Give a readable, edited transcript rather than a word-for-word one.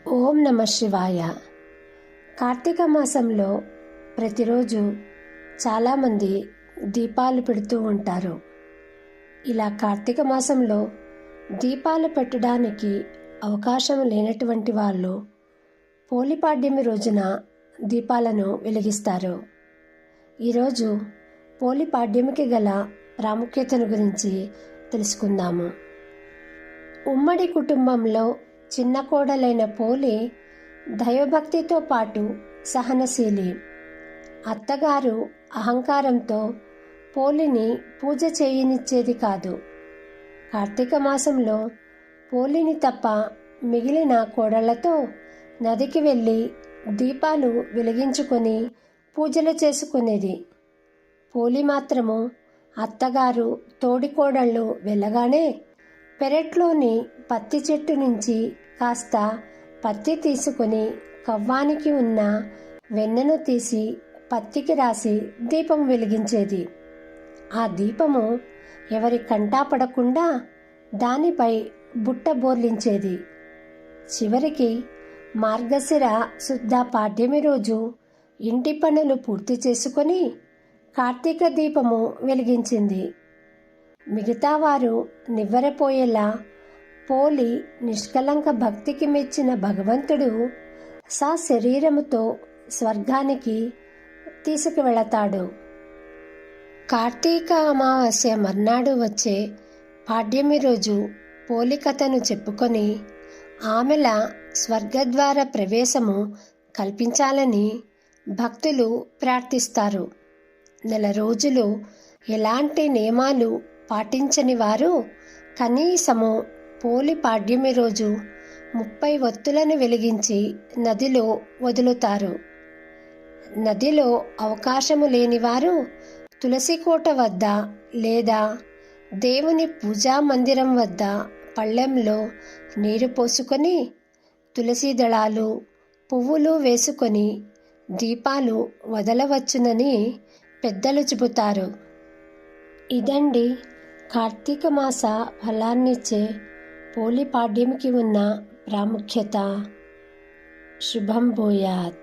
ఓం నమ శివాయ. కార్తీక మాసంలో ప్రతిరోజు చాలామంది దీపాలు పెడుతూ ఉంటారు. ఇలా కార్తీక మాసంలో దీపాలు పెట్టడానికి అవకాశం లేనటువంటి వాళ్ళు పోలిపాడ్యమి రోజున దీపాలను వెలిగిస్తారు. ఈరోజు పోలిపాడ్యమికి గల ప్రాముఖ్యతను గురించి తెలుసుకుందాము. ఉమ్మడి కుటుంబంలో చిన్న కోడలైన పోలి దైవభక్తితో పాటు సహనశీలి. అత్తగారు అహంకారంతో పోలిని పూజ చేయనిచ్చేది కాదు. కార్తీక మాసంలో పోలిని తప్ప మిగిలిన కోడళ్లతో నదికి వెళ్ళి దీపాలు వెలిగించుకొని పూజలు చేసుకునేది. పోలి మాత్రము అత్తగారు తోడికోడళ్ళు వెళ్ళగానే పెరట్లోని పత్తి చెట్టు నుంచి కాస్త పత్తి తీసుకొని కవ్వానికి ఉన్న వెన్నను తీసి పత్తికి రాసి దీపం వెలిగించేది. ఆ దీపము ఎవరి కంటా పడకుండా దానిపై బుట్ట బోర్లించేది. చివరికి మార్గశిర శుద్ధ పాడ్యమి రోజు ఇంటి పనులు పూర్తి చేసుకొని కార్తీక దీపము వెలిగించింది. మిగతా వారు నివ్వెరపోయేలా పోలి నిష్కలంక భక్తికి మెచ్చిన భగవంతుడు శరీరముతో స్వర్గానికి తీసుకువెళతాడు. కార్తీక అమావాస్య మర్నాడు వచ్చే పాడ్యమి రోజు పోలి కథను చెప్పుకొని ఆమెల స్వర్గద్వార ప్రవేశము కల్పించాలని భక్తులు ప్రార్థిస్తారు. నెల రోజులు ఎలాంటి నియమాలు పాటించని వారు కనీసము పోలి పాడ్యమి రోజు 30 ఒత్తులను వెలిగించి నదిలో వదులుతారు. నదిలో అవకాశము లేనివారు తులసి కోట వద్ద లేదా దేవుని పూజా మందిరం వద్ద పళ్ళెంలో నీరు పోసుకొని తులసి దళాలు పువ్వులు వేసుకొని దీపాలు వదలవచ్చునని పెద్దలు చెబుతారు. ఇదండి కార్తీక మాస ఫలాన్నిచ్చే పోలి పాడ్యంకి ఉన్న ప్రాముఖ్యత. శుభం భూయాత్.